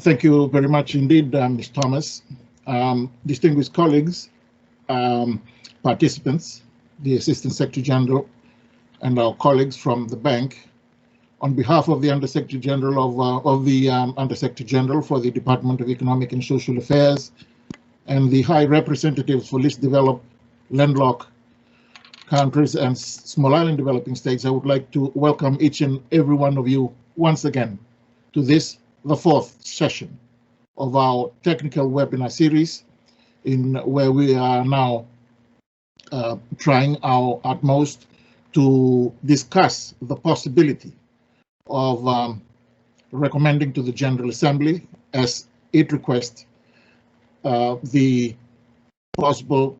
Thank you very much indeed, Ms. Thomas. Distinguished colleagues, participants, the Assistant Secretary General, and our colleagues from the bank, on behalf of the Undersecretary General Undersecretary General for the Department of Economic and Social Affairs, and the High Representatives for least developed landlocked countries and small island developing states, I would like to welcome each and every one of you once again to this, the fourth session of our technical webinar series, where we are now trying our utmost to discuss the possibility of recommending to the General Assembly, as it requests, the possible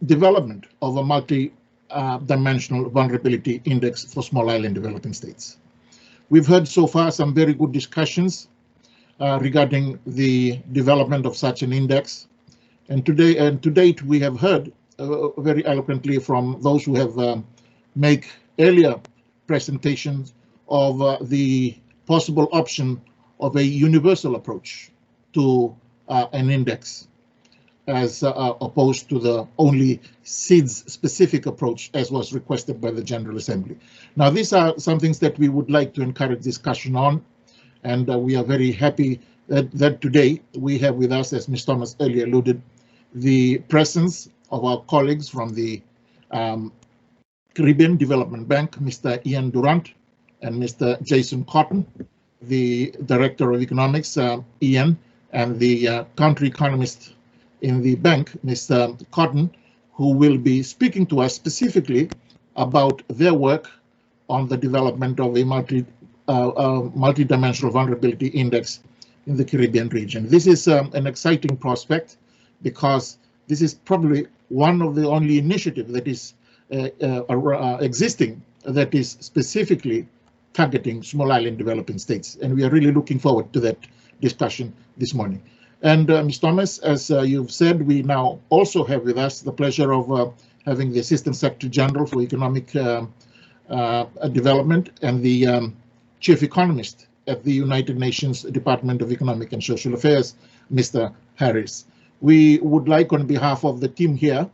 development of a multi-dimensional vulnerability index for small island developing states. We've heard so far some very good discussions regarding the development of such an index, and to date we have heard very eloquently from those who have made earlier presentations of the possible option of a universal approach to an index, as opposed to the only SIDS specific approach as was requested by the General Assembly. Now, these are some things that we would like to encourage discussion on, and we are very happy that today we have with us, as Ms. Thomas earlier alluded, the presence of our colleagues from the Caribbean Development Bank, Mr. Ian Durant and Mr. Jason Cotton, the Director of Economics, Ian, and the country economist in the bank, Mr. Cotton, who will be speaking to us specifically about their work on the development of a multi-dimensional vulnerability index in the Caribbean region. This is an exciting prospect because this is probably one of the only initiatives that is existing that is specifically targeting small island developing states, and we are really looking forward to that discussion this morning. And Ms. Thomas, as you've said, we now also have with us the pleasure of having the Assistant Secretary General for Economic Development and the Chief Economist at the United Nations Department of Economic and Social Affairs, Mr. Harris. We would like, on behalf of the team here,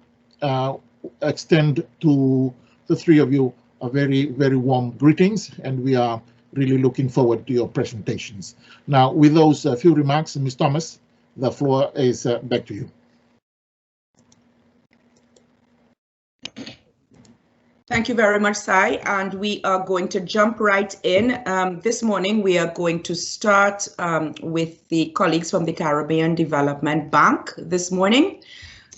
extend to the three of you a very, very warm greetings, and we are really looking forward to your presentations. Now, with those few remarks, Ms. Thomas, the floor is back to you. Thank you very much, Sai, and we are going to jump right in. This morning, we are going to start with the colleagues from the Caribbean Development Bank this morning.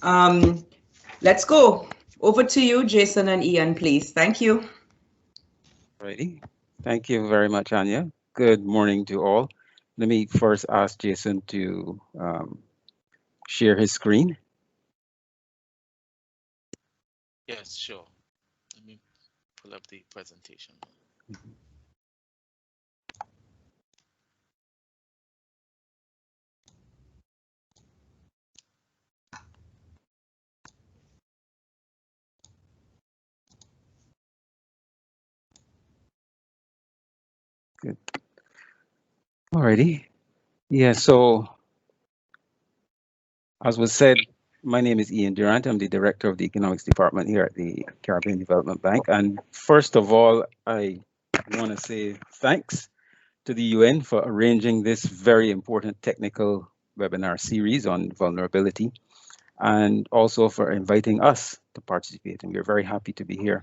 Let's go. Over to you, Jason and Ian, please. Thank you. Alrighty. Thank you very much, Anya. Good morning to all. Let me first ask Jason to share his screen. Yes, sure. Let me pull up the presentation. Mm-hmm. Good. Alrighty. Yeah, so as was said, my name is Ian Durant. I'm the Director of the Economics Department here at the Caribbean Development Bank. And first of all, I want to say thanks to the UN for arranging this very important technical webinar series on vulnerability, and also for inviting us to participate. And we're very happy to be here.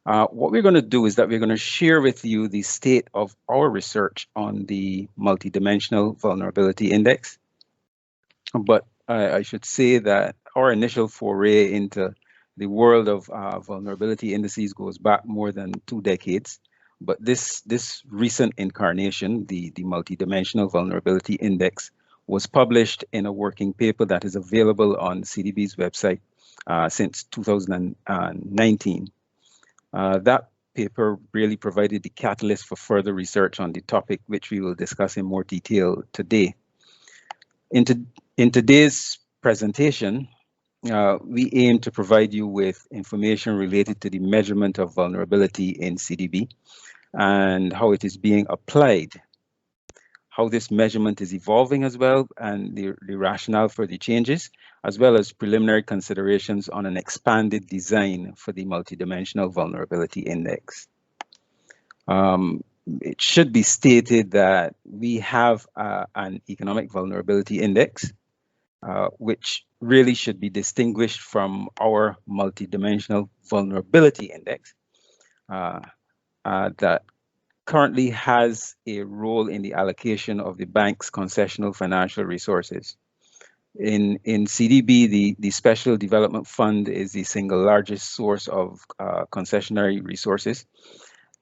What we're going to do is that we're going to share with you the state of our research on the Multidimensional Vulnerability Index. But I should say that our initial foray into the world of vulnerability indices goes back more than 2 decades. But this recent incarnation, the Multidimensional Vulnerability Index, was published in a working paper that is available on CDB's website since 2019. That paper really provided the catalyst for further research on the topic, which we will discuss in more detail today. In today's presentation, we aim to provide you with information related to the measurement of vulnerability in CDB and how it is being applied, how this measurement is evolving as well, and the rationale for the changes, as well as preliminary considerations on an expanded design for the Multidimensional Vulnerability Index. It should be stated that we have an economic vulnerability index, which really should be distinguished from our multidimensional vulnerability index that currently has a role in the allocation of the bank's concessional financial resources. In CDB, the Special Development Fund is the single largest source of concessionary resources,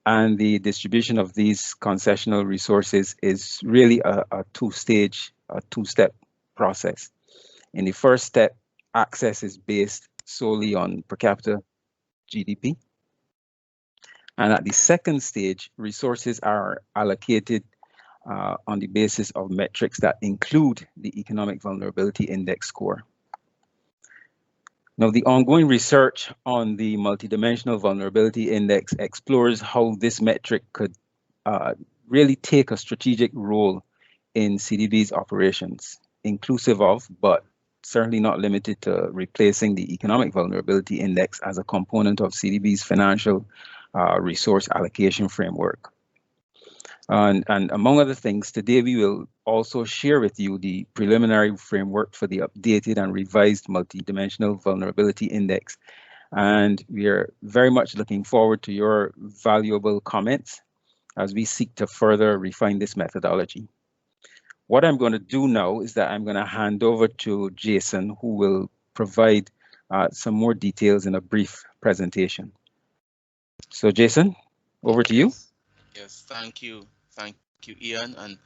and the distribution of these concessional resources is really a two-step process. In the first step, access is based solely on per capita GDP. And at the second stage, resources are allocated on the basis of metrics that include the Economic Vulnerability Index score. Now, the ongoing research on the Multidimensional Vulnerability Index explores how this metric could really take a strategic role in CDB's operations, inclusive of, but certainly not limited to, replacing the Economic Vulnerability Index as a component of CDB's financial resource allocation framework. And among other things, today we will also share with you the preliminary framework for the updated and revised Multidimensional Vulnerability Index. And we are very much looking forward to your valuable comments as we seek to further refine this methodology. What I'm going to do now is that I'm going to hand over to Jason, who will provide some more details in a brief presentation. So Jason, over to you. Yes, thank you. Thank you, Ian, and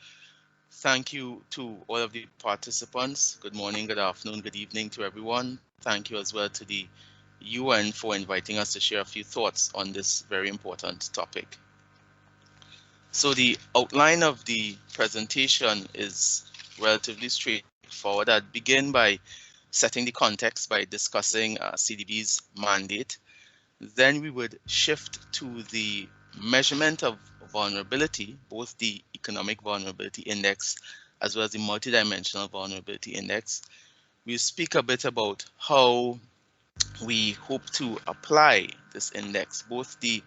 thank you to all of the participants. Good morning, good afternoon, good evening to everyone. Thank you as well to the UN for inviting us to share a few thoughts on this very important topic. So the outline of the presentation is relatively straightforward. I'd begin by setting the context by discussing CDB's mandate. Then we would shift to the measurement of vulnerability, both the Economic Vulnerability Index as well as the Multidimensional Vulnerability Index. We'll speak a bit about how we hope to apply this index, both the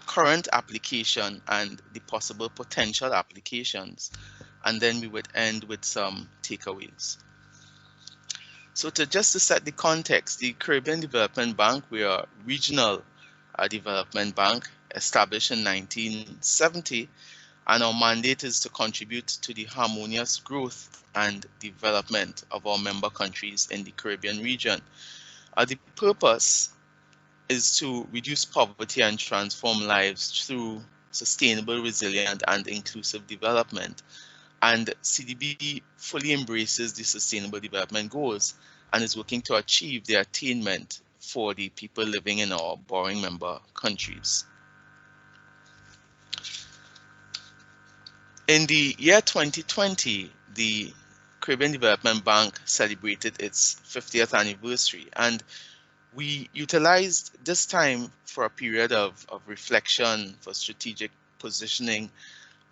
current application and the possible potential applications. And then we would end with some takeaways. So to set the context, the Caribbean Development Bank, we are a regional development bank established in 1970, and our mandate is to contribute to the harmonious growth and development of our member countries in the Caribbean region. The purpose is to reduce poverty and transform lives through sustainable, resilient, and inclusive development. And CDB fully embraces the Sustainable Development Goals and is working to achieve their attainment for the people living in our borrowing member countries. In the year 2020, the Caribbean Development Bank celebrated its 50th anniversary, and we utilized this time for a period of reflection, for strategic positioning,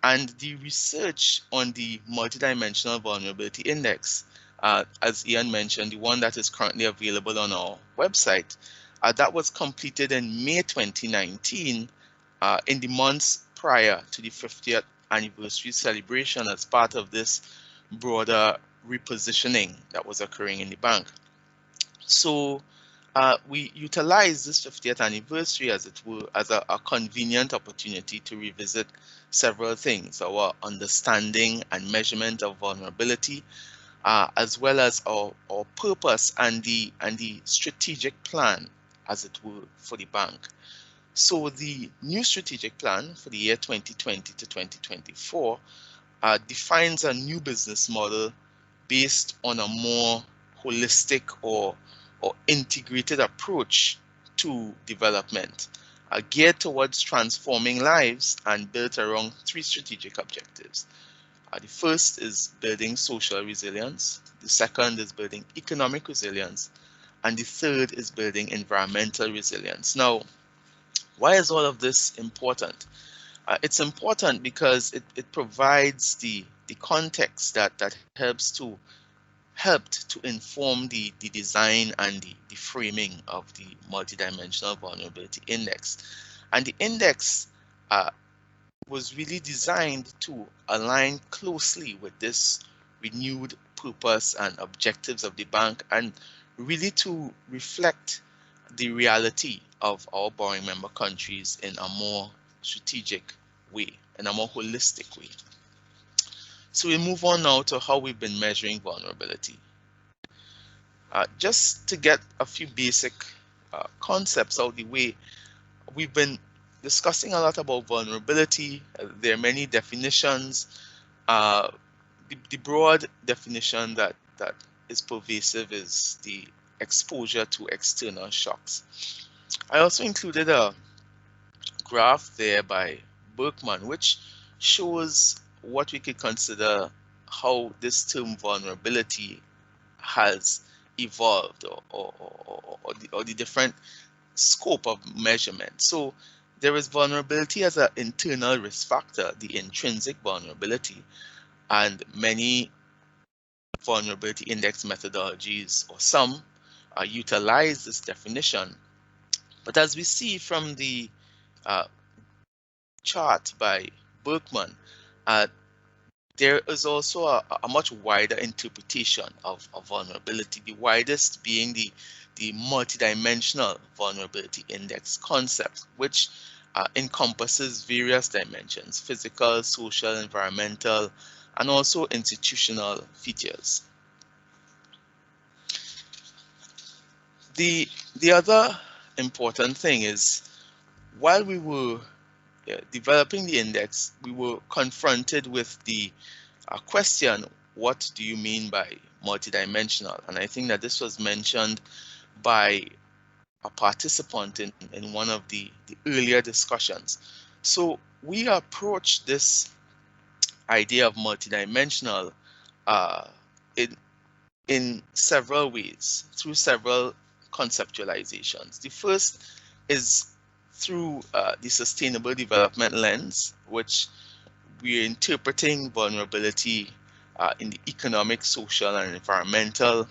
and the research on the Multidimensional Vulnerability Index, as Ian mentioned, the one that is currently available on our website, that was completed in May 2019, in the months prior to the 50th anniversary celebration as part of this broader repositioning that was occurring in the bank. So we utilized this 50th anniversary, as it were, as a convenient opportunity to revisit several things: our understanding and measurement of vulnerability, as well as our purpose and the strategic plan, as it were, for the bank. So the new strategic plan for the year 2020 to 2024 defines a new business model based on a more holistic or integrated approach to development, geared towards transforming lives and built around three strategic objectives. The first is building social resilience. The second is building economic resilience. and the third is building environmental resilience. Now, why is all of this important? It's important because it provides the context that helped to inform the design and the framing of the multidimensional vulnerability index. And the index was really designed to align closely with this renewed purpose and objectives of the bank, and really to reflect the reality of our borrowing member countries in a more strategic way, in a more holistic way. So we move on now to how we've been measuring vulnerability. Just to get a few basic concepts out of the way, we've been discussing a lot about vulnerability. There are many definitions. The broad definition that is pervasive is the exposure to external shocks. I also included a graph there by Berkman, which shows what we could consider how this term vulnerability has evolved, or the different scope of measurement. So there is vulnerability as an internal risk factor, the intrinsic vulnerability, and many vulnerability index methodologies, or some, utilize this definition. But as we see from the chart by Berkman, there is also a much wider interpretation of vulnerability, the widest being the multidimensional vulnerability index concept, which encompasses various dimensions: physical, social, environmental, and also institutional features. The other important thing is, while we were developing the index, we were confronted with the question, what do you mean by multidimensional? And I think that this was mentioned by a participant in one of the earlier discussions. So we approach this idea of multidimensional in several ways, through several conceptualizations. The first is through the sustainable development lens, which we're interpreting vulnerability in the economic, social, and environmental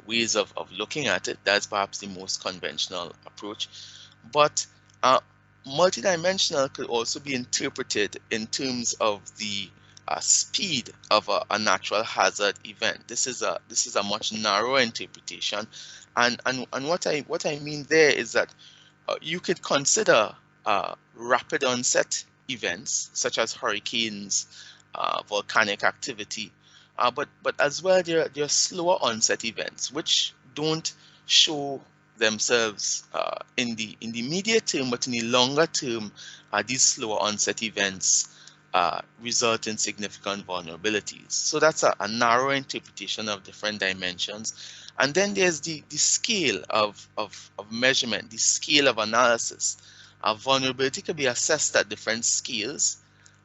ways of looking at it. That's perhaps the most conventional approach. But multidimensional could also be interpreted in terms of the speed of a natural hazard event. This is a much narrower interpretation, and what I mean there is that you could consider rapid onset events such as hurricanes, volcanic activity, but as well there are slower onset events which don't show themselves in the immediate term, but in the longer term, these slower onset events result in significant vulnerabilities. So that's a narrow interpretation of different dimensions. And then there's the scale of measurement, the scale of analysis. Vulnerability can be assessed at different scales,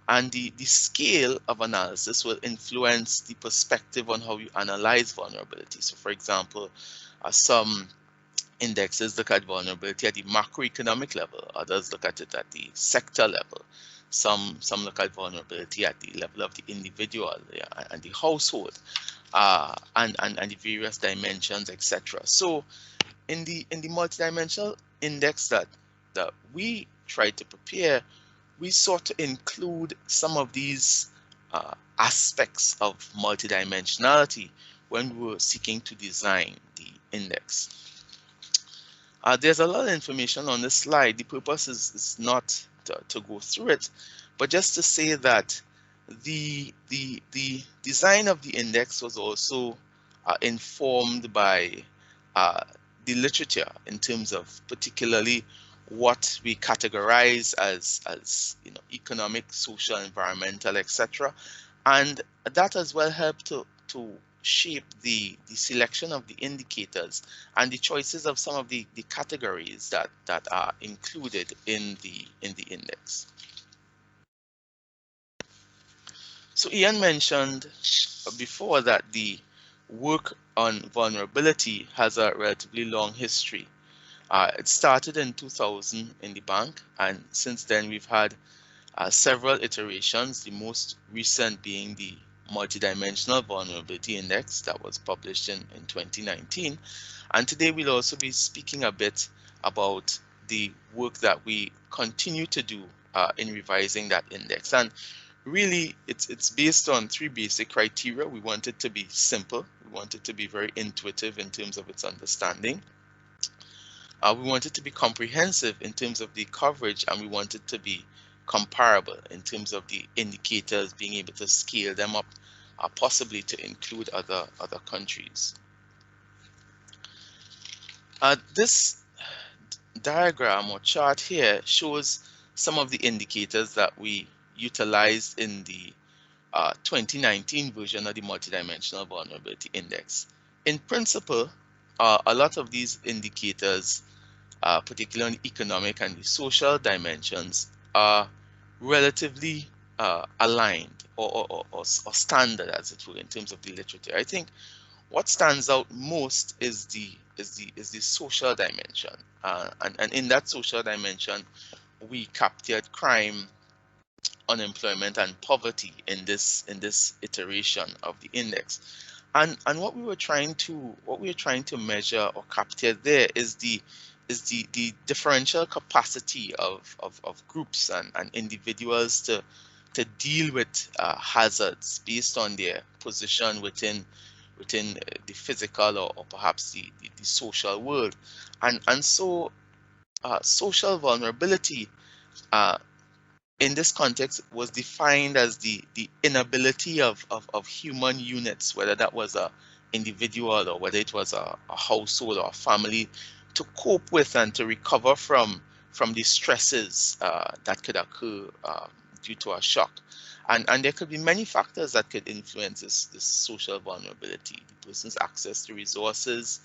and the scale of analysis will influence the perspective on how you analyze vulnerability. So for example, some indexes look at vulnerability at the macroeconomic level, others look at it at the sector level. Some look at vulnerability at the level of the individual and the household, and the various dimensions, etc. So in the multidimensional index that we tried to prepare, we sought to include some of these aspects of multidimensionality when we were seeking to design the index. There's a lot of information on this slide. The purpose is not to go through it, but just to say that the design of the index was also informed by the literature in terms of particularly what we categorize as economic, social, environmental, etc. And that as well helped to shape the selection of the indicators and the choices of some of the categories that are included in the index. So Ian mentioned before that the work on vulnerability has a relatively long history. It started in 2000 in the bank, and since then we've had several iterations, the most recent being the Multidimensional Vulnerability Index that was published in 2019. And today we'll also be speaking a bit about the work that we continue to do in revising that index. And really, it's based on three basic criteria. We want it to be simple. We want it to be very intuitive in terms of its understanding. We want it to be comprehensive in terms of the coverage, and we want it to be comparable in terms of the indicators, being able to scale them up, possibly to include other countries. This diagram or chart here shows some of the indicators that we utilized in the 2019 version of the Multidimensional Vulnerability Index. In principle, a lot of these indicators, particularly on the economic and the social dimensions, are relatively aligned or standard, as it were, in terms of the literature. I think what stands out most is the social dimension, and in that social dimension, we captured crime, unemployment, and poverty in this iteration of the index. And what we were trying to measure or capture there is the differential capacity of groups and individuals to deal with hazards based on their position within the physical or perhaps the social world. And so social vulnerability in this context was defined as the inability of human units, whether that was a individual or whether it was a household or a family, to cope with and to recover from the stresses that could occur due to a shock. And there could be many factors that could influence this social vulnerability. The person's access to resources,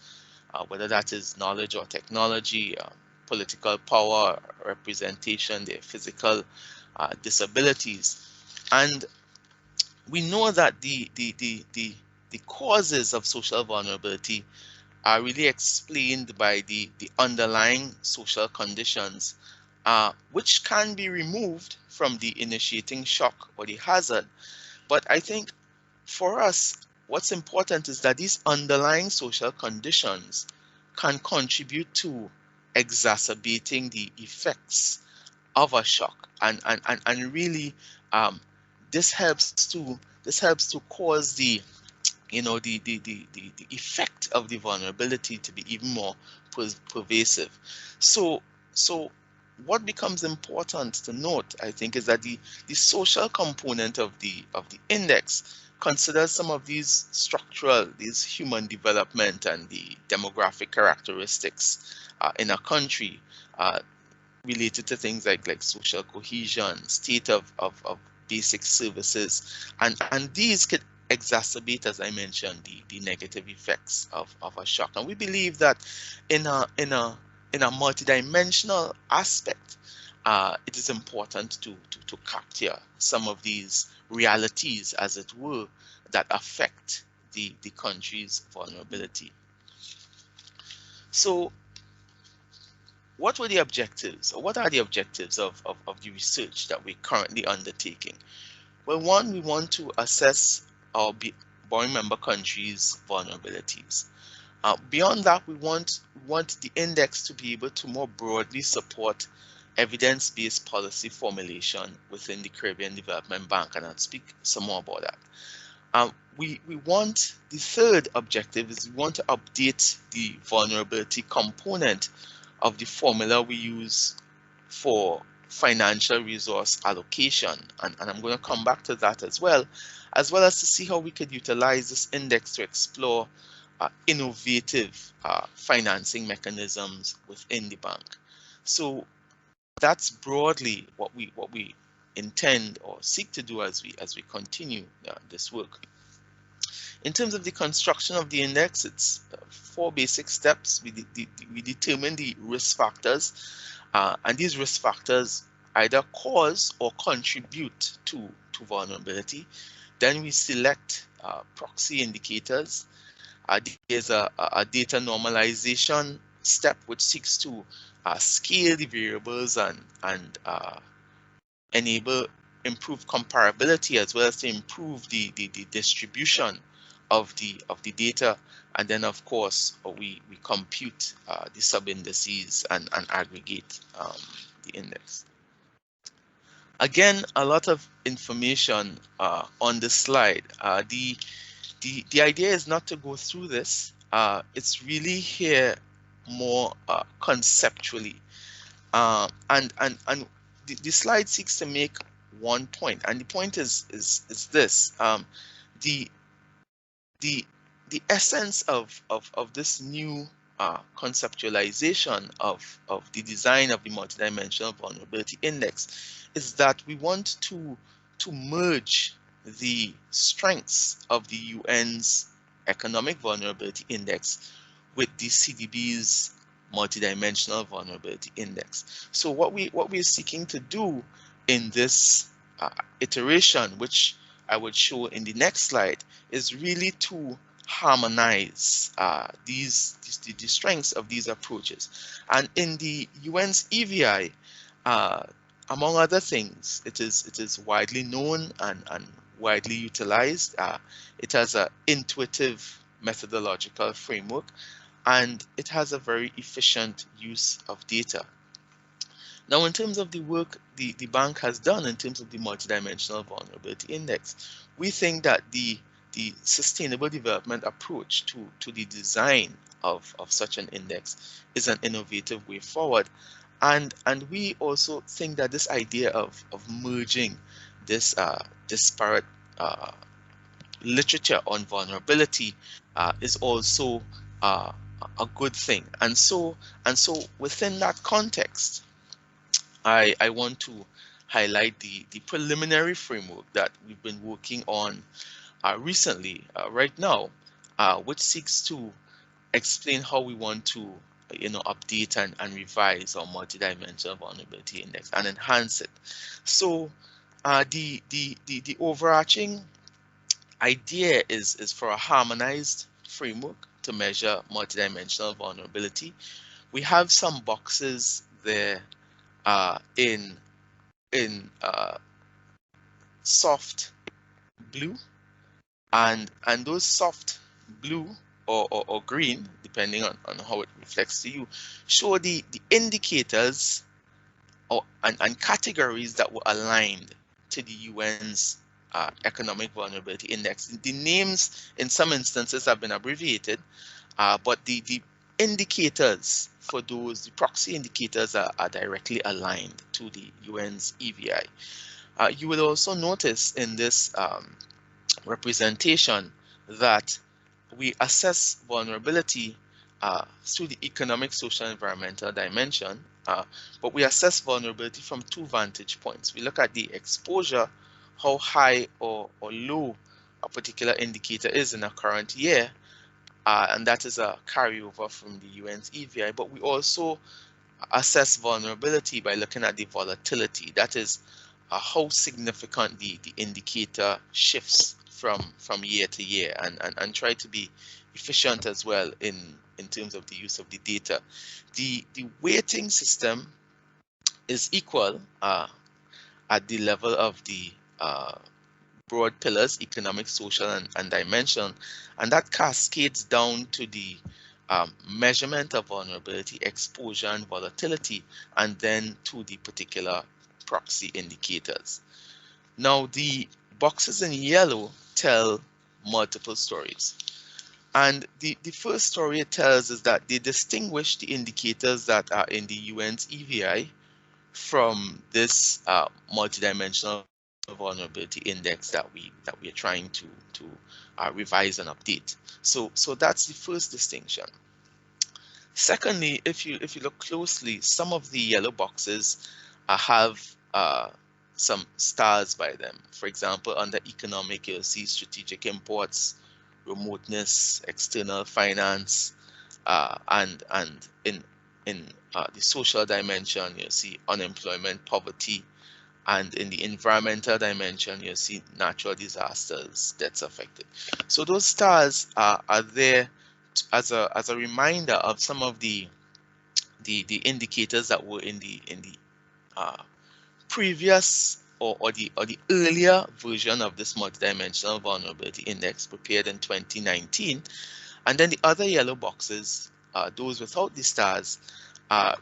whether that is knowledge or technology, political power, representation, their physical disabilities. And we know that the causes of social vulnerability are really explained by the underlying social conditions, which can be removed from the initiating shock or the hazard. But I think for us, what's important is that these underlying social conditions can contribute to exacerbating the effects of a shock, and really this helps to cause the effect of the vulnerability to be even more pervasive. So what becomes important to note, I think, is that the social component of the index considers some of these structural, these human development and the demographic characteristics in a country related to things like social cohesion, state of basic services, and these could exacerbate, as I mentioned, the negative effects of a shock. And we believe that in a multidimensional aspect, it is important to capture some of these realities, as it were, that affect the country's vulnerability. So what were the objectives, or what are the objectives of the research that we're currently undertaking? Well, one, we want to assess our borrowing member countries' vulnerabilities. Beyond that, we want the index to be able to more broadly support evidence-based policy formulation within the Caribbean Development Bank, and I'll speak some more about that. We want, the third objective is we want to update the vulnerability component of the formula we use for financial resource allocation, and I'm going to come back to that as well as to see how we could utilize this index to explore innovative financing mechanisms within the bank. So that's broadly what we intend or seek to do as we continue this work. In terms of the construction of the index, it's 4 basic steps. We determine the risk factors, and these risk factors either cause or contribute to vulnerability. Then we select proxy indicators, there's a data normalization step which seeks to scale the variables and enable improved comparability, as well as to improve the distribution of the data. And then of course we compute the sub-indices and aggregate the index. Again, a lot of information on the slide. The idea is not to go through this. It's really here more conceptually, and the slide seeks to make one point, and the point is this: the essence of this new conceptualization of the design of the multidimensional vulnerability index is that we want to merge the strengths of the UN's economic vulnerability index with the CDB's multidimensional vulnerability index. So what we're seeking to do in this iteration, which I would show in the next slide, is really to harmonize the strengths of these approaches. And in the UN's EVI, among other things, it is widely known and widely utilized. It has an intuitive methodological framework, and it has a very efficient use of data. Now, in terms of the work the bank has done in terms of the multidimensional vulnerability index, we think that the sustainable development approach to the design of such an index is an innovative way forward. And we also think that this idea of merging this disparate literature on vulnerability is also a good thing. And so within that context, I want to highlight the preliminary framework that we've been working on recently, right now, which seeks to explain how we want to update and revise our multidimensional vulnerability index and enhance it. So the overarching idea is for a harmonized framework to measure multidimensional vulnerability. We have some boxes there in soft blue, and those soft blue or green, depending on how it reflects to you, show the indicators and categories that were aligned to the UN's economic vulnerability index. The names in some instances have been abbreviated, but the indicators for those, the proxy indicators, are directly aligned to the UN's EVI. You will also notice in this representation that we assess vulnerability through the economic, social, and environmental dimension, but we assess vulnerability from two vantage points. We look at the exposure, how high or low a particular indicator is in a current year, and that is a carryover from the UN's EVI, but we also assess vulnerability by looking at the volatility. That is how significant the indicator shifts from year to year, and try to be efficient as well in terms of the use of the data. The weighting system is equal at the level of the broad pillars, economic, social, and dimension, and that cascades down to the measurement of vulnerability, exposure, and volatility, and then to the particular proxy indicators. Now, the boxes in yellow tell multiple stories. And the first story it tells is that they distinguish the indicators that are in the UN's EVI from this multidimensional vulnerability index that we are trying to revise and update. So that's the first distinction. Secondly, if you look closely, some of the yellow boxes have some stars by them. For example, under economic, you'll see strategic imports, remoteness, external finance, and in the social dimension, you'll see unemployment, poverty, And in the environmental dimension, you see natural disasters, deaths affected. So those stars are there as a reminder of some of the indicators that were in the previous or the earlier version of this multidimensional vulnerability index prepared in 2019. And then the other yellow boxes, those without the stars,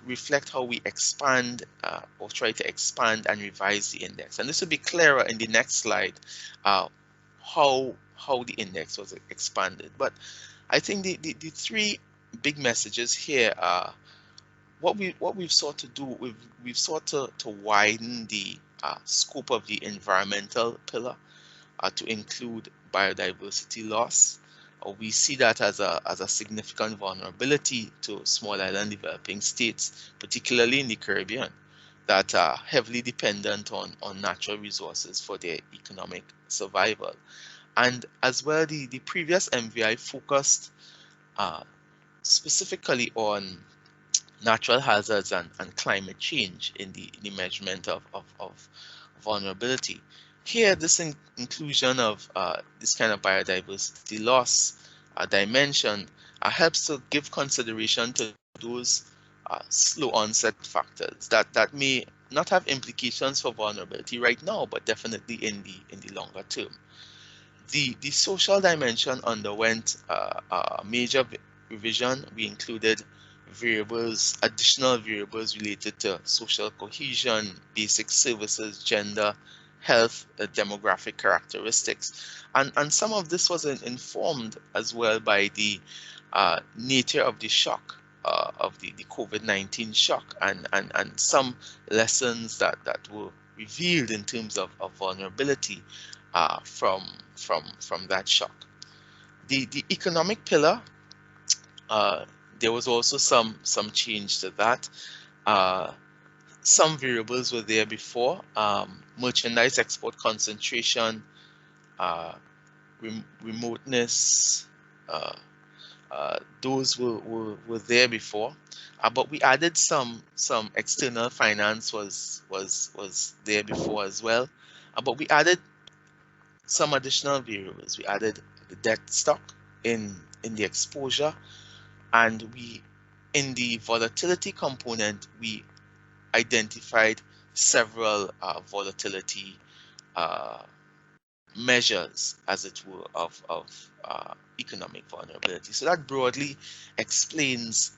reflect how we expand or try to expand and revise the index. And this will be clearer in the next slide, how the index was expanded. But I think the three big messages here are what we've sought to do. We've sought to widen the scope of the environmental pillar to include biodiversity loss. We see that as a significant vulnerability to small island developing states, particularly in the Caribbean, that are heavily dependent on natural resources for their economic survival. And as well, the previous MVI focused specifically on natural hazards and climate change in the measurement of vulnerability. Here, this inclusion of this kind of biodiversity loss dimension helps to give consideration to those slow onset factors that may not have implications for vulnerability right now, but definitely in the longer term. The social dimension underwent a major revision. We included additional variables related to social cohesion, basic services, gender, health, demographic characteristics. And some of this was informed as well by the nature of the shock, of the COVID-19 shock, and some lessons that were revealed in terms of vulnerability from that shock. The economic pillar, there was also some change to that. Some variables were there before. Merchandise export concentration, remoteness, those were there before. But we added some external finance was there before as well. But we added some additional variables. We added the debt stock in the exposure, and in the volatility component, we identified several volatility measures, as it were, of economic vulnerability. So that broadly explains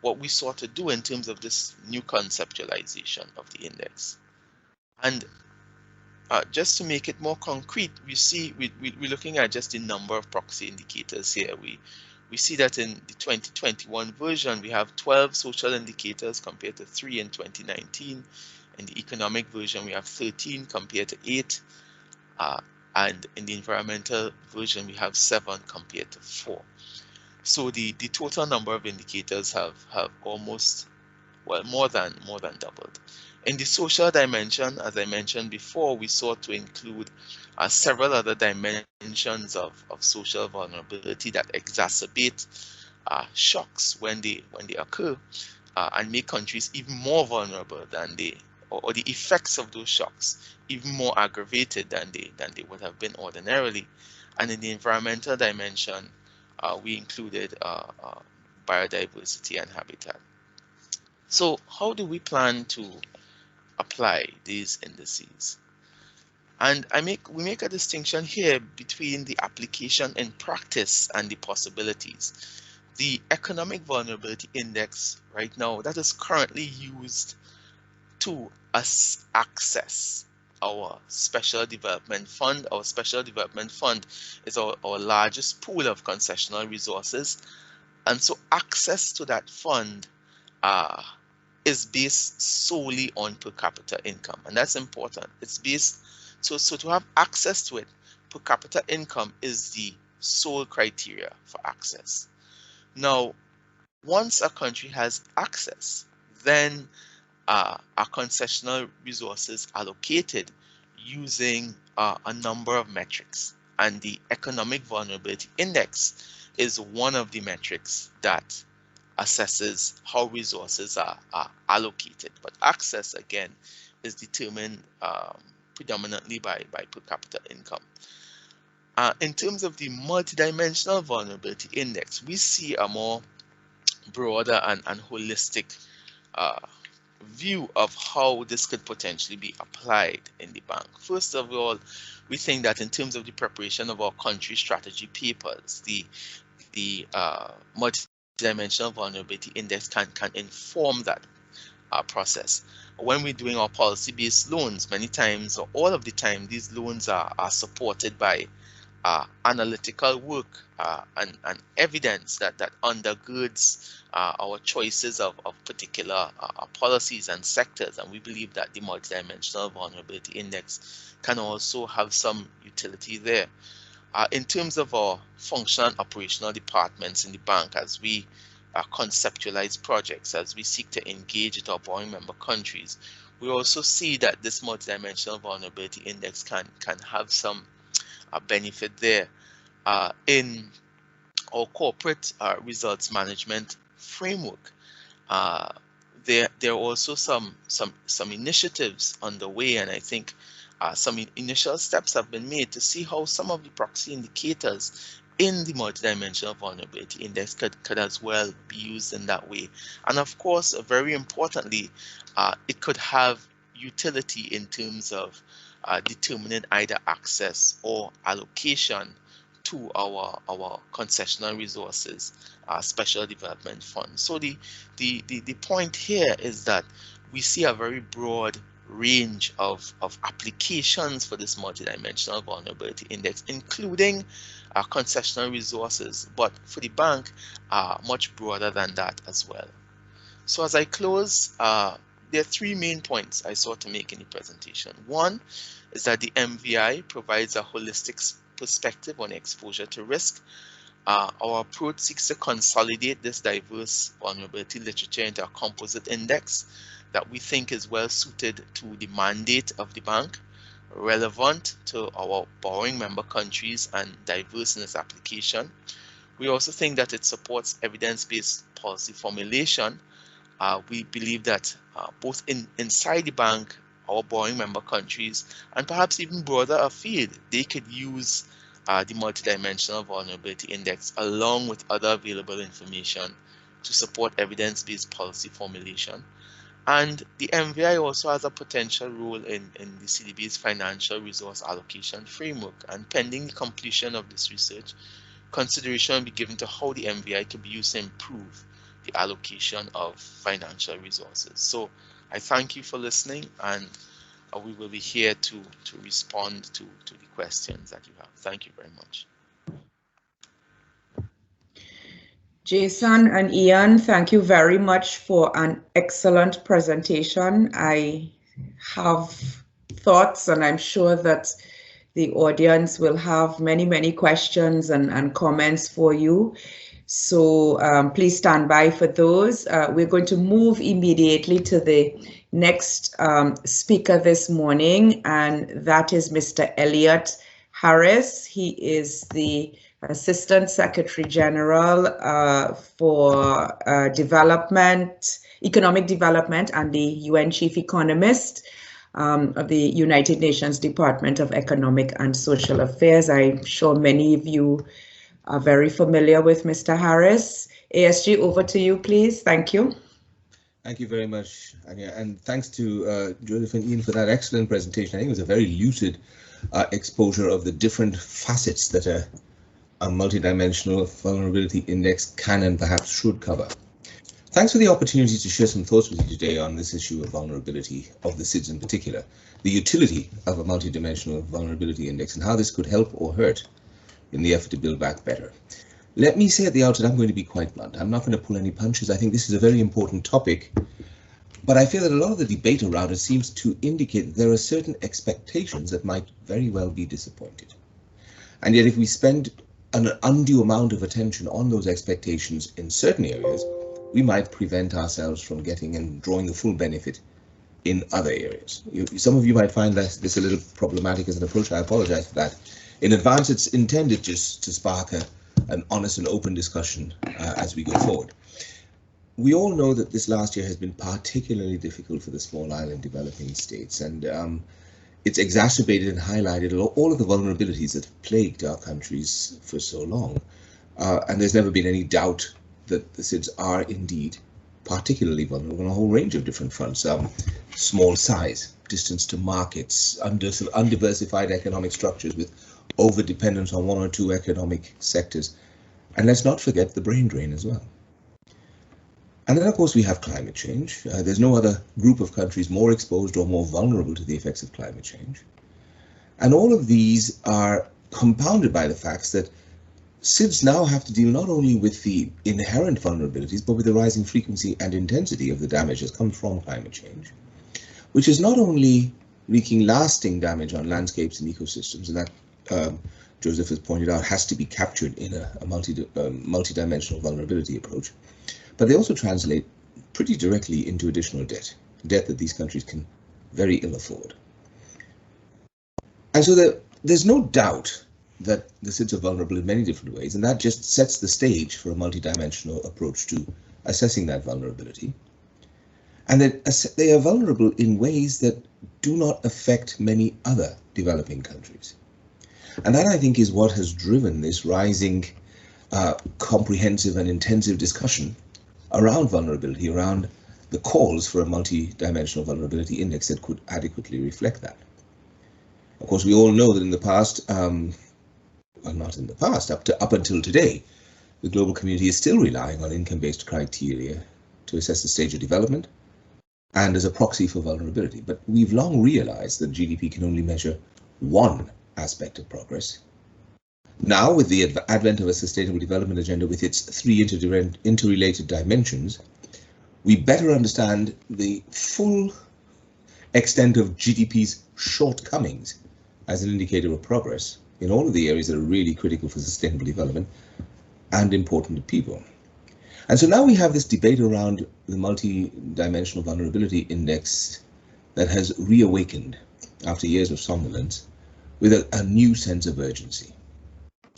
what we sought to do in terms of this new conceptualization of the index. And just to make it more concrete, we see we're looking at just the number of proxy indicators here. We see that in the 2021 version, we have 12 social indicators compared to 3 in 2019. In the economic version, we have 13 compared to 8. And in the environmental version, we have 7 compared to 4. So the total number of indicators have almost, well, more than doubled. In the social dimension, as I mentioned before, we sought to include several other dimensions of social vulnerability that exacerbate shocks when they occur, and make countries even more vulnerable than or the effects of those shocks even more aggravated than they would have been ordinarily. And in the environmental dimension, we included biodiversity and habitat. So how do we plan to apply these indices? And we make a distinction here between the application in practice and the possibilities. The economic vulnerability index right now, that is currently used to access our special development fund. Our special development fund is our largest pool of concessional resources. And so access to that fund is based solely on per capita income. And that's important. It's based, so to have access to it, per capita income is the sole criteria for access. Now, once a country has access, then are concessional resources allocated using a number of metrics, and the economic vulnerability index is one of the metrics that assesses how resources are allocated. But access, again, is determined predominantly by per capita income. In terms of the multidimensional vulnerability index, we see a more broader and holistic view of how this could potentially be applied in the bank. First of all, we think that in terms of the preparation of our country strategy papers, the multidimensional vulnerability index can inform that process. When we're doing our policy-based loans, many times or all of the time, these loans are supported by analytical work and evidence that undergirds our choices of particular policies and sectors, and we believe that the multidimensional vulnerability index can also have some utility there. In terms of our functional and operational departments in the bank, as we conceptualize projects, as we seek to engage with our borrowing member countries, we also see that this multidimensional vulnerability index can have some benefit there. In our corporate results management framework, there are also some initiatives underway, and I think some initial steps have been made to see how some of the proxy indicators in the multidimensional vulnerability index could as well be used in that way. And of course, very importantly, it could have utility in terms of determining either access or allocation to our concessional resources, special development funds. So the point here is that we see a very broad range of applications for this multidimensional vulnerability index, including concessional resources, but for the bank, much broader than that as well. So as I close, there are three main points I sought to make in the presentation. One is that the MVI provides a holistic perspective on exposure to risk. Our approach seeks to consolidate this diverse vulnerability literature into a composite index that we think is well suited to the mandate of the bank, relevant to our borrowing member countries, and diverse in its application. We also think that it supports evidence-based policy formulation. We believe that both inside the bank, our borrowing member countries, and perhaps even broader afield, they could use the multidimensional vulnerability index along with other available information to support evidence-based policy formulation. And the MVI also has a potential role in the CDB's financial resource allocation framework. And pending the completion of this research, consideration will be given to how the MVI can be used to improve the allocation of financial resources. So I thank you for listening, and we will be here to respond to the questions that you have. Thank you very much. Jason and Ian, thank you very much for an excellent presentation. I have thoughts, and I'm sure that the audience will have many questions and comments for you. So please stand by for those. We're going to move immediately to the next speaker this morning, and that is Mr. Elliot Harris. He is the Assistant Secretary General for Economic Development and the UN Chief Economist of the United Nations Department of Economic and Social Affairs. I'm sure many of you are very familiar with Mr. Harris. ASG, over to you, please. Thank you. Thank you very much, Anya, and thanks to Joseph and Ian for that excellent presentation. I think it was a very lucid exposure of the different facets that a multidimensional vulnerability index can and perhaps should cover. Thanks for the opportunity to share some thoughts with you today on this issue of vulnerability, of the SIDS in particular, the utility of a multidimensional vulnerability index and how this could help or hurt in the effort to build back better. Let me say at the outset, I'm going to be quite blunt. I'm not going to pull any punches. I think this is a very important topic, but I feel that a lot of the debate around it seems to indicate that there are certain expectations that might very well be disappointed. And yet if we spend an undue amount of attention on those expectations in certain areas, we might prevent ourselves from getting and drawing the full benefit in other areas. Some of you might find this a little problematic as an approach. I apologize for that. In advance, it's intended just to spark an honest and open discussion as we go forward. we all know that this last year has been particularly difficult for the small island developing states, and it's exacerbated and highlighted all of the vulnerabilities that have plagued our countries for so long. And there's never been any doubt that the SIDS are indeed particularly vulnerable on a whole range of different fronts. Small size, distance to markets, undiversified economic structures with over-dependence on one or two economic sectors. And let's not forget the brain drain as well. And then, of course, we have climate change. There's no other group of countries more exposed or more vulnerable to the effects of climate change. And all of these are compounded by the facts that SIDS now have to deal not only with the inherent vulnerabilities, but with the rising frequency and intensity of the damage that comes from climate change, which is not only wreaking lasting damage on landscapes and ecosystems, and that Joseph has pointed out has to be captured in a multidimensional vulnerability approach, but they also translate pretty directly into additional debt that these countries can very ill afford. And so there's no doubt that the SIDS are vulnerable in many different ways, and that just sets the stage for a multidimensional approach to assessing that vulnerability. And that they are vulnerable in ways that do not affect many other developing countries. And that, I think, is what has driven this rising comprehensive and intensive discussion around vulnerability, around the calls for a multidimensional vulnerability index that could adequately reflect that. Of course, we all know that in the past, well, not in the past, up until today, the global community is still relying on income-based criteria to assess the stage of development and as a proxy for vulnerability. But we've long realized that GDP can only measure one aspect of progress. Now, with the advent of a sustainable development agenda with its three interrelated dimensions, we better understand the full extent of GDP's shortcomings as an indicator of progress in all of the areas that are really critical for sustainable development and important to people. And so now we have this debate around the multidimensional vulnerability index that has reawakened after years of somnolence with a new sense of urgency.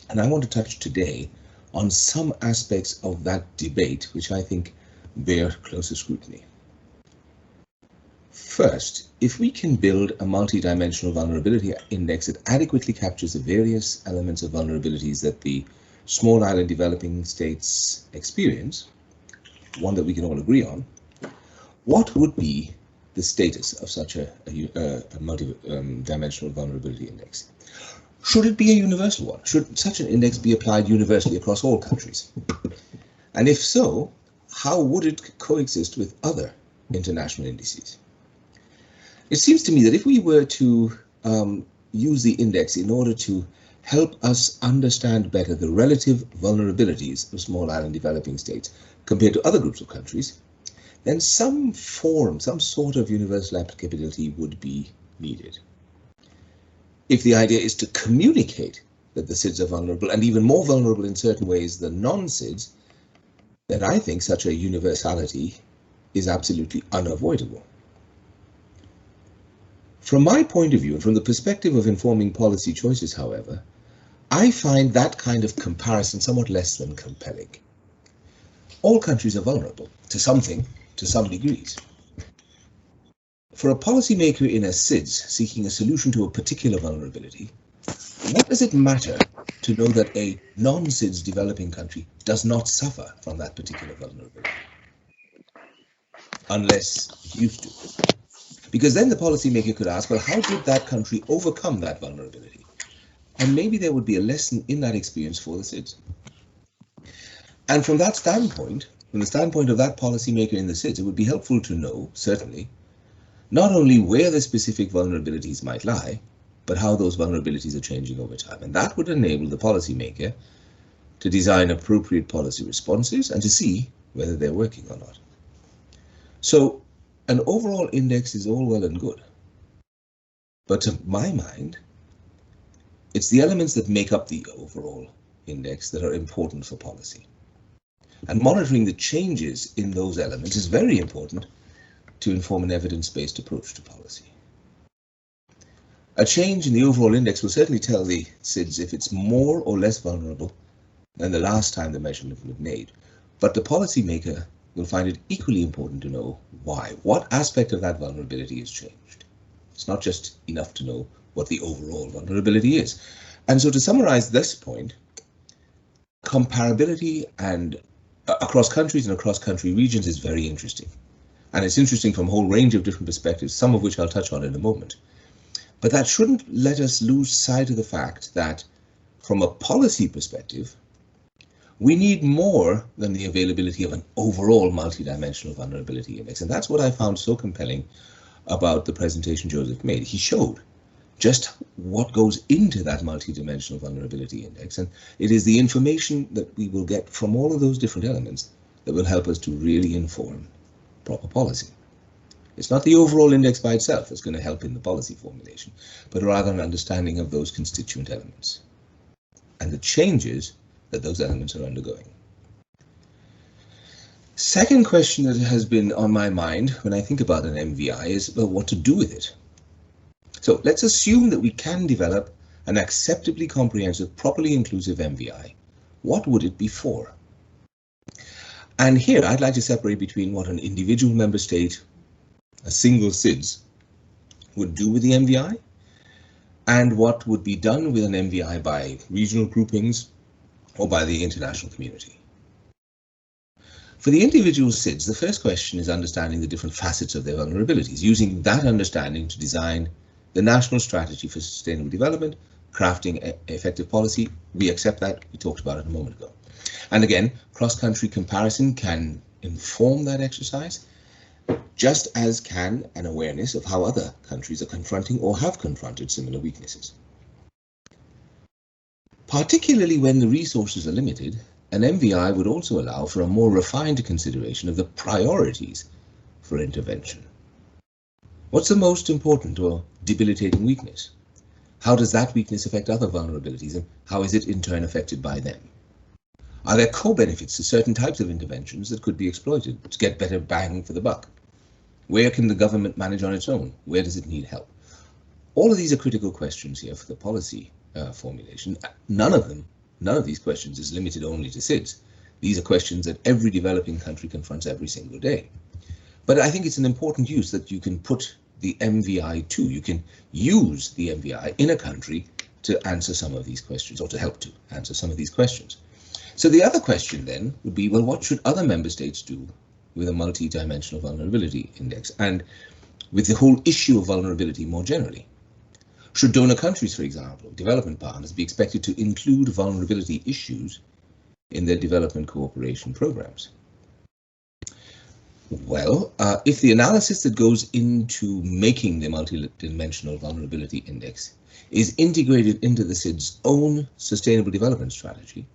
And I want to touch today on some aspects of that debate which I think bear closer scrutiny. First, if we can build a multidimensional vulnerability index that adequately captures the various elements of vulnerabilities that the small island developing states experience, one that we can all agree on, what would be the status of such a multidimensional vulnerability index? Should it be a universal one? Should such an index be applied universally across all countries? And if so, how would it coexist with other international indices? It seems to me that if we were to use the index in order to help us understand better the relative vulnerabilities of small island developing states compared to other groups of countries, then some form, some sort of universal applicability would be needed. If the idea is to communicate that the SIDS are vulnerable and even more vulnerable in certain ways than non-SIDS, then I think such a universality is absolutely unavoidable. From my point of view, and from the perspective of informing policy choices, however, I find that kind of comparison somewhat less than compelling. All countries are vulnerable to something, to some degrees. For a policymaker in a SIDS seeking a solution to a particular vulnerability, what does it matter to know that a non-SIDS developing country does not suffer from that particular vulnerability? Unless it used to. Because then the policymaker could ask, well, how did that country overcome that vulnerability? And maybe there would be a lesson in that experience for the SIDS. And from that standpoint, from the standpoint of that policymaker in the SIDS, it would be helpful to know, certainly, not only where the specific vulnerabilities might lie, but how those vulnerabilities are changing over time. And that would enable the policymaker to design appropriate policy responses and to see whether they're working or not. So an overall index is all well and good, but to my mind, it's the elements that make up the overall index that are important for policy. And monitoring the changes in those elements is very important to inform an evidence-based approach to policy. A change in the overall index will certainly tell the SIDS if it's more or less vulnerable than the last time the measurement was made, but the policymaker will find it equally important to know why. What aspect of that vulnerability has changed? It's not just enough to know what the overall vulnerability is. And so to summarize this point, comparability and across countries and across country regions is very interesting. And it's interesting from a whole range of different perspectives, some of which I'll touch on in a moment. But that shouldn't let us lose sight of the fact that from a policy perspective, we need more than the availability of an overall multidimensional vulnerability index. And that's what I found so compelling about the presentation Joseph made. He showed just what goes into that multidimensional vulnerability index. And it is the information that we will get from all of those different elements that will help us to really inform proper policy. It's not the overall index by itself that's going to help in the policy formulation, but rather an understanding of those constituent elements and the changes that those elements are undergoing. Second question that has been on my mind when I think about an MVI is, well, what to do with it. So let's assume that we can develop an acceptably comprehensive, properly inclusive MVI. What would it be for? And here I'd like to separate between what an individual member state, a single SIDS, would do with the MVI, and what would be done with an MVI by regional groupings or by the international community. For the individual SIDS, the first question is understanding the different facets of their vulnerabilities, using that understanding to design the national strategy for sustainable development, crafting effective policy. We accept that. We talked about it a moment ago. And again, cross-country comparison can inform that exercise, just as can an awareness of how other countries are confronting or have confronted similar weaknesses. Particularly when the resources are limited, an MVI would also allow for a more refined consideration of the priorities for intervention. What's the most important or debilitating weakness? How does that weakness affect other vulnerabilities, and how is it in turn affected by them? Are there co-benefits to certain types of interventions that could be exploited to get better bang for the buck? Where can the government manage on its own? Where does it need help? All of these are critical questions here for the policy formulation. None of these questions is limited only to SIDS. These are questions that every developing country confronts every single day. But I think it's an important use that you can put the MVI to. You can use the MVI in a country to answer some of these questions, or to help to answer some of these questions. So the other question then would be, well, what should other member states do with a multi-dimensional vulnerability index and with the whole issue of vulnerability more generally? Should donor countries, for example, development partners, be expected to include vulnerability issues in their development cooperation programs? Well, if the analysis that goes into making the multi-dimensional vulnerability index is integrated into the SIDS' own sustainable development strategy,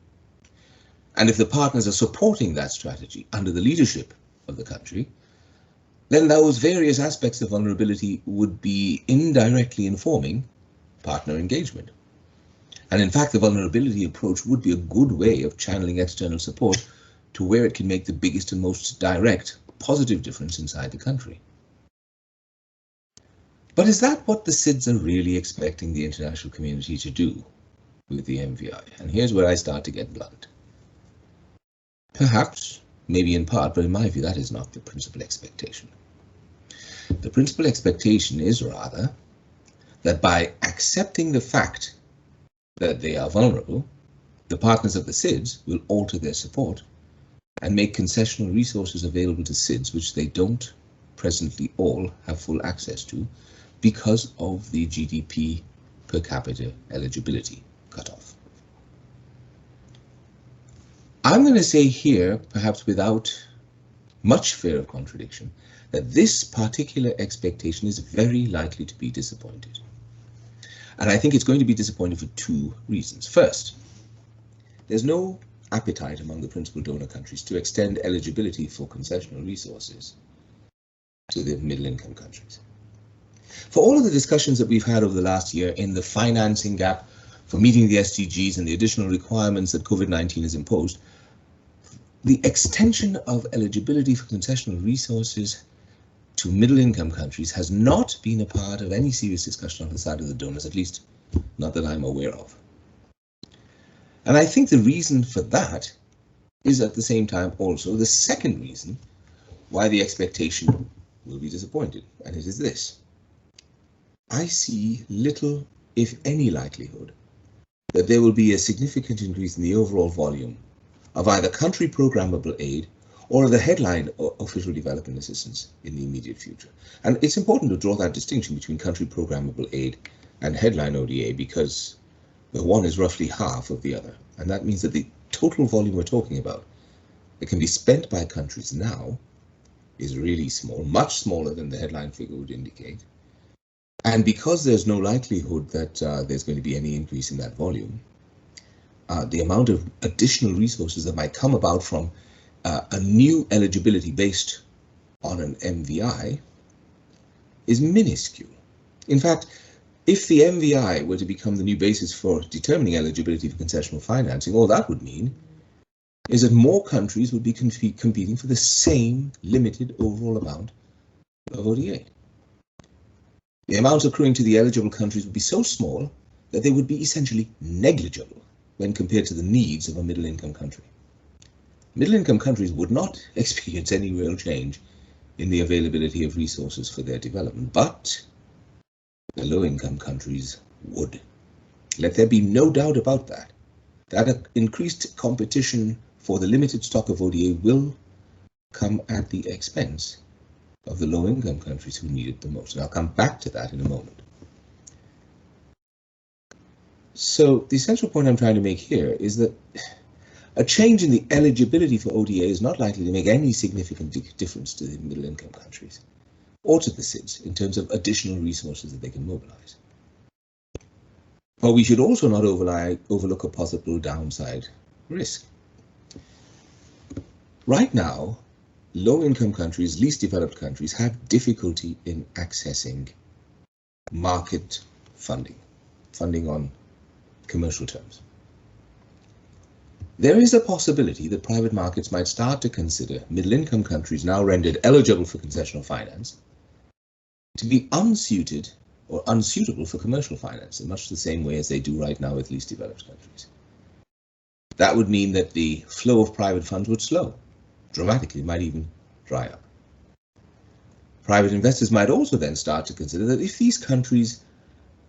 and if the partners are supporting that strategy under the leadership of the country, then those various aspects of vulnerability would be indirectly informing partner engagement. And in fact, the vulnerability approach would be a good way of channeling external support to where it can make the biggest and most direct positive difference inside the country. But is that what the SIDS are really expecting the international community to do with the MVI? And here's where I start to get blunt. Perhaps, maybe in part, but in my view, that is not the principal expectation. The principal expectation is rather that by accepting the fact that they are vulnerable, the partners of the SIDS will alter their support and make concessional resources available to SIDS which they don't presently all have full access to because of the GDP per capita eligibility cutoff. I'm going to say here, perhaps without much fear of contradiction, that this particular expectation is very likely to be disappointed. And I think it's going to be disappointed for two reasons. First, there's no appetite among the principal donor countries to extend eligibility for concessional resources to the middle-income countries. For all of the discussions that we've had over the last year in the financing gap for meeting the SDGs and the additional requirements that COVID-19 has imposed, the extension of eligibility for concessional resources to middle-income countries has not been a part of any serious discussion on the side of the donors, at least not that I'm aware of. And I think the reason for that is at the same time also the second reason why the expectation will be disappointed, and it is this. I see little, if any, likelihood that there will be a significant increase in the overall volume of either country programmable aid or of the headline official development assistance in the immediate future. And it's important to draw that distinction between country programmable aid and headline ODA, because the one is roughly half of the other. And that means that the total volume we're talking about that can be spent by countries now is really small, much smaller than the headline figure would indicate. And because there's no likelihood that there's going to be any increase in that volume, the amount of additional resources that might come about from a new eligibility based on an MVI is minuscule. In fact, if the MVI were to become the new basis for determining eligibility for concessional financing, all that would mean is that more countries would be competing for the same limited overall amount of ODA. The amounts accruing to the eligible countries would be so small that they would be essentially negligible when compared to the needs of a middle-income country. Middle-income countries would not experience any real change in the availability of resources for their development, but the low-income countries would. Let there be no doubt about that. That increased competition for the limited stock of ODA will come at the expense of the low-income countries who need it the most. And I'll come back to that in a moment. So the essential point I'm trying to make here is that a change in the eligibility for ODA is not likely to make any significant difference to the middle-income countries or to the SIDS in terms of additional resources that they can mobilize. But we should also not overlook a possible downside risk. Right now, low-income countries, least developed countries, have difficulty in accessing market funding on commercial terms. There is a possibility that private markets might start to consider middle-income countries now rendered eligible for concessional finance to be unsuited or unsuitable for commercial finance in much the same way as they do right now with least developed countries. That would mean that the flow of private funds would slow dramatically, might even dry up. Private investors might also then start to consider that if these countries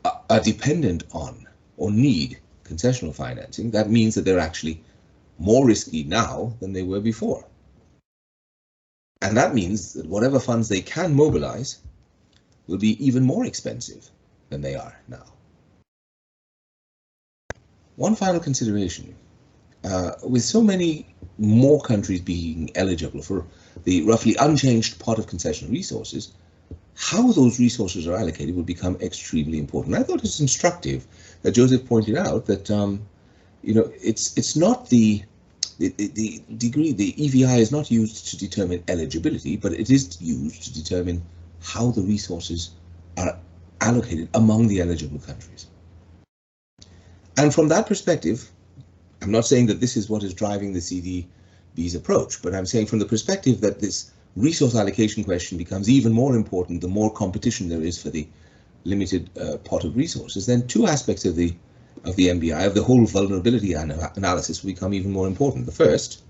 are dependent on or need concessional financing, that means that they're actually more risky now than they were before. And that means that whatever funds they can mobilize will be even more expensive than they are now. One final consideration. With so many more countries being eligible for the roughly unchanged pot of concessional resources, how those resources are allocated will become extremely important. I thought it's instructive that Joseph pointed out that it's not the degree, the EVI is not used to determine eligibility, but it is used to determine how the resources are allocated among the eligible countries. And from that perspective, I'm not saying that this is what is driving the CDB's approach, but I'm saying from the perspective that this resource allocation question becomes even more important the more competition there is for the limited pot of resources, then two aspects of the MVI, of the whole vulnerability analysis, will become even more important. The first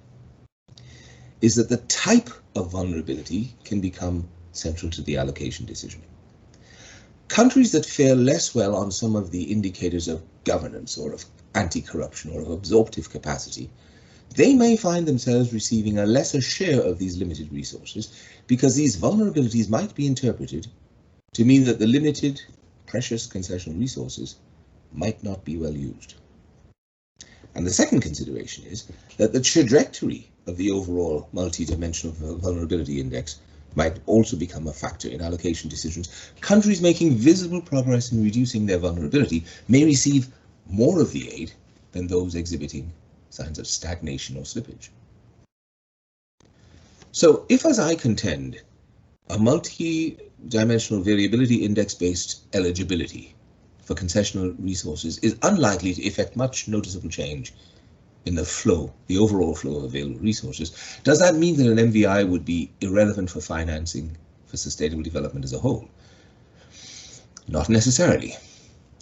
is that the type of vulnerability can become central to the allocation decision. Countries that fare less well on some of the indicators of governance or of anti-corruption or of absorptive capacity, they may find themselves receiving a lesser share of these limited resources because these vulnerabilities might be interpreted to mean that the limited, precious concessional resources might not be well used. And the second consideration is that the trajectory of the overall multidimensional vulnerability index might also become a factor in allocation decisions. Countries making visible progress in reducing their vulnerability may receive more of the aid than those exhibiting signs of stagnation or slippage. So if, as I contend, a multi-dimensional variability index-based eligibility for concessional resources is unlikely to effect much noticeable change in the flow, the overall flow of available resources, does that mean that an MVI would be irrelevant for financing for sustainable development as a whole? Not necessarily.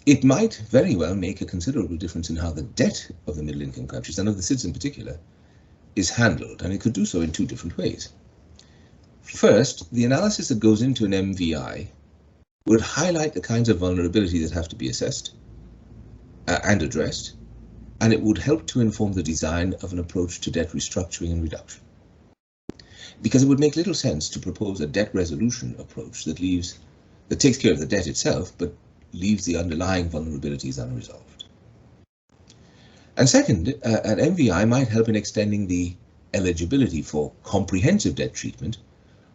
It might very well make a considerable difference in how the debt of the middle-income countries, and of the SIDS in particular, is handled, and it could do so in two different ways. First, the analysis that goes into an MVI would highlight the kinds of vulnerabilities that have to be assessed and addressed, and it would help to inform the design of an approach to debt restructuring and reduction. Because it would make little sense to propose a debt resolution approach that takes care of the debt itself, but leaves the underlying vulnerabilities unresolved. And second, an MVI might help in extending the eligibility for comprehensive debt treatment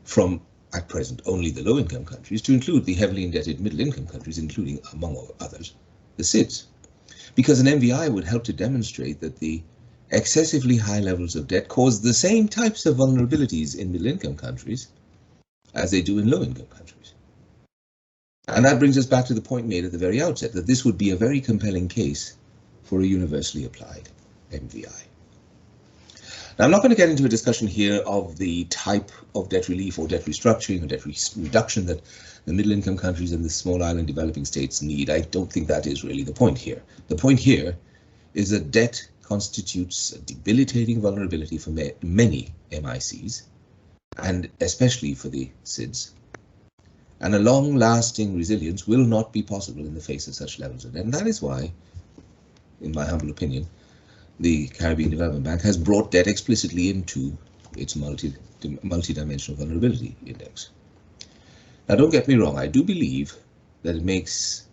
from, at present, only the low-income countries to include the heavily indebted middle-income countries, including, among others, the SIDS. Because an MVI would help to demonstrate that the excessively high levels of debt cause the same types of vulnerabilities in middle-income countries as they do in low-income countries. And that brings us back to the point made at the very outset, that this would be a very compelling case for a universally applied MVI. Now, I'm not going to get into a discussion here of the type of debt relief or debt restructuring or debt reduction that the middle-income countries and the small island developing states need. I don't think that is really the point here. The point here is that debt constitutes a debilitating vulnerability for many MICs, and especially for the SIDS. And a long-lasting resilience will not be possible in the face of such levels of debt. And that is why, in my humble opinion, the Caribbean Development Bank has brought debt explicitly into its multidimensional vulnerability index. Now, don't get me wrong, I do believe that it makes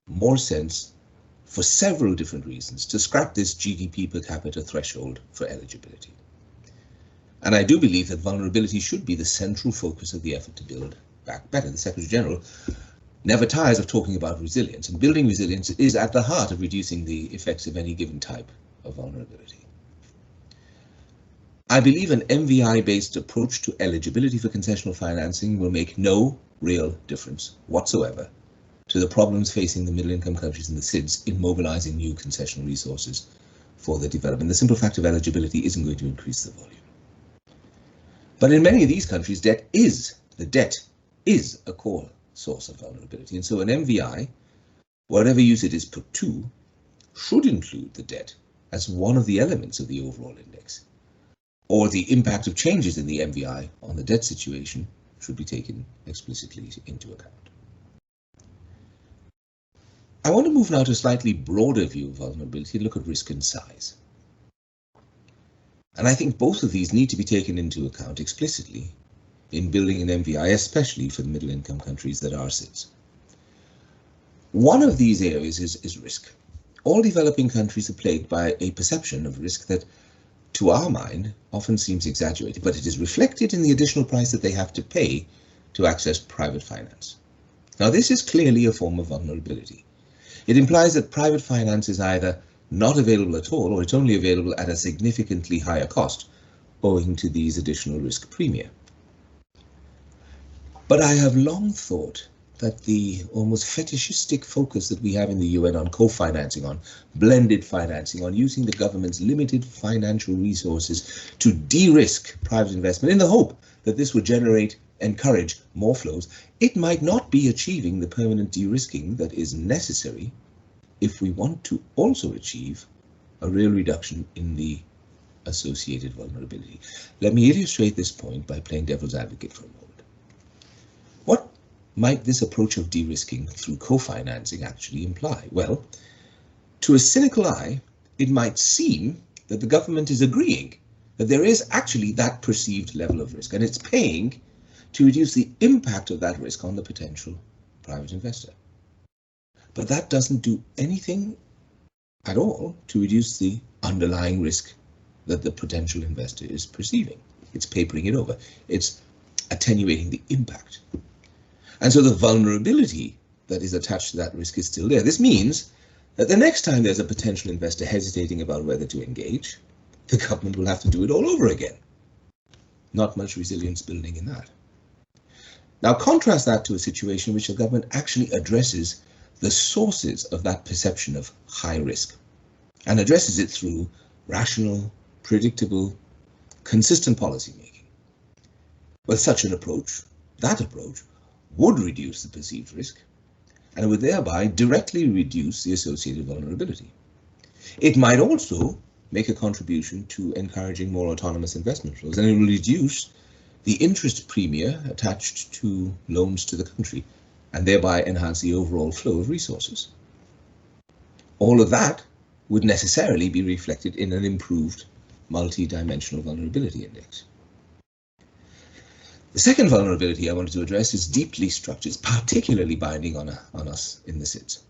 more sense for several different reasons to scrap this GDP per capita threshold for eligibility. And I do believe that vulnerability should be the central focus of the effort to build back better. The Secretary General never tires of talking about resilience, and building resilience is at the heart of reducing the effects of any given type of vulnerability. I believe an MVI-based approach to eligibility for concessional financing will make no real difference whatsoever to the problems facing the middle-income countries and the SIDS in mobilizing new concessional resources for the development. The simple fact of eligibility isn't going to increase the volume. But in many of these countries, the debt is a core source of vulnerability. And so an MVI, whatever use it is put to, should include the debt as one of the elements of the overall index, or the impact of changes in the MVI on the debt situation should be taken explicitly into account. I want to move now to a slightly broader view of vulnerability and look at risk and size. And I think both of these need to be taken into account explicitly in building an MVI, especially for the middle-income countries that are SIDS. One of these areas is risk. All developing countries are plagued by a perception of risk that, to our mind, often seems exaggerated, but it is reflected in the additional price that they have to pay to access private finance. Now, this is clearly a form of vulnerability. It implies that private finance is either not available at all, or it's only available at a significantly higher cost, owing to these additional risk premia. But I have long thought that the almost fetishistic focus that we have in the UN on co-financing, on blended financing, on using the government's limited financial resources to de-risk private investment in the hope that this would encourage more flows, it might not be achieving the permanent de-risking that is necessary if we want to also achieve a real reduction in the associated vulnerability. Let me illustrate this point by playing devil's advocate for a moment. What might this approach of de-risking through co-financing actually imply? Well, to a cynical eye, it might seem that the government is agreeing that there is actually that perceived level of risk, and it's paying to reduce the impact of that risk on the potential private investor. But that doesn't do anything at all to reduce the underlying risk that the potential investor is perceiving. It's papering it over. It's attenuating the impact. And so the vulnerability that is attached to that risk is still there. This means that the next time there's a potential investor hesitating about whether to engage, the government will have to do it all over again. Not much resilience building in that. Now contrast that to a situation in which the government actually addresses the sources of that perception of high risk and addresses it through rational, predictable, consistent policy making. With such an approach, that approach would reduce the perceived risk and it would thereby directly reduce the associated vulnerability. It might also make a contribution to encouraging more autonomous investment flows, and it will reduce the interest premium attached to loans to the country, and thereby enhance the overall flow of resources. All of that would necessarily be reflected in an improved multi-dimensional vulnerability index. The second vulnerability I wanted to address is deep lease structures, particularly binding on us in the SIDS.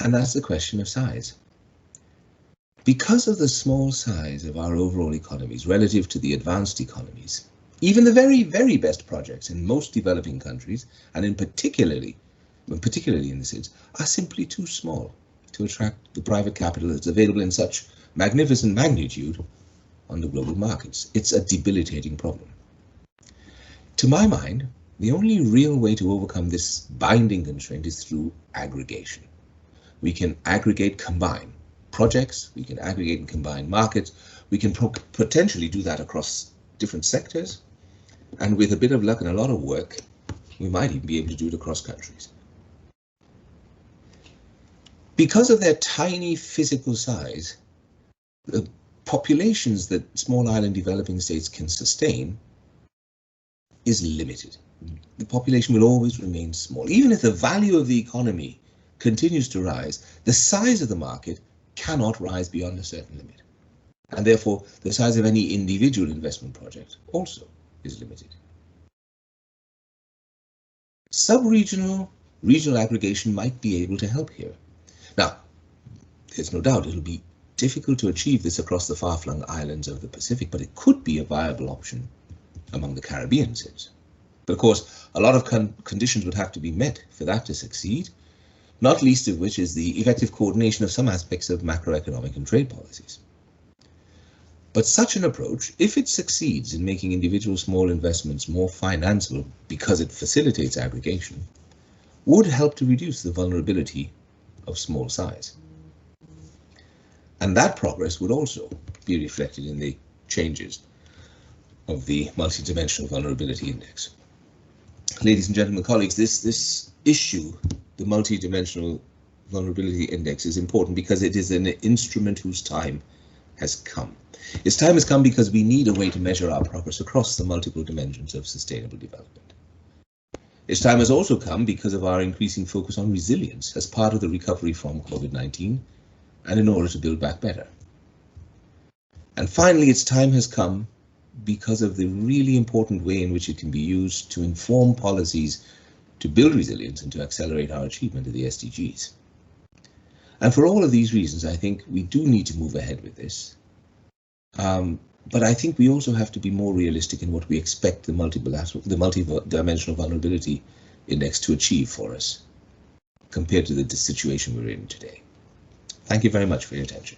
And that's the question of size. Because of the small size of our overall economies relative to the advanced economies, even the very, very best projects in most developing countries, and particularly in the SIDS, are simply too small to attract the private capital that's available in such magnificent magnitude on the global markets. It's a debilitating problem. To my mind, the only real way to overcome this binding constraint is through aggregation. We can aggregate, combine projects, we can aggregate and combine markets, we can potentially do that across different sectors, and with a bit of luck and a lot of work, we might even be able to do it across countries. Because of their tiny physical size, the populations that small island developing states can sustain is limited. The population will always remain small. Even if the value of the economy continues to rise, the size of the market cannot rise beyond a certain limit. And therefore, the size of any individual investment project also is limited. Sub-regional, regional aggregation might be able to help here. Now, there's no doubt it'll be difficult to achieve this across the far-flung islands of the Pacific, but it could be a viable option among the Caribbean SIDS. But of course, a lot of conditions would have to be met for that to succeed, not least of which is the effective coordination of some aspects of macroeconomic and trade policies. But such an approach, if it succeeds in making individual small investments more financeable because it facilitates aggregation, would help to reduce the vulnerability of small size. And that progress would also be reflected in the changes of the Multidimensional Vulnerability Index. Ladies and gentlemen, colleagues, this issue, the Multidimensional Vulnerability Index, is important because it is an instrument whose time has come. Its time has come because we need a way to measure our progress across the multiple dimensions of sustainable development. Its time has also come because of our increasing focus on resilience as part of the recovery from COVID-19 and in order to build back better. And finally, its time has come because of the really important way in which it can be used to inform policies to build resilience and to accelerate our achievement of the SDGs. And for all of these reasons, I think we do need to move ahead with this. But I think we also have to be more realistic in what we expect the Multidimensional Vulnerability Index to achieve for us compared to the situation we're in today. Thank you very much for your attention.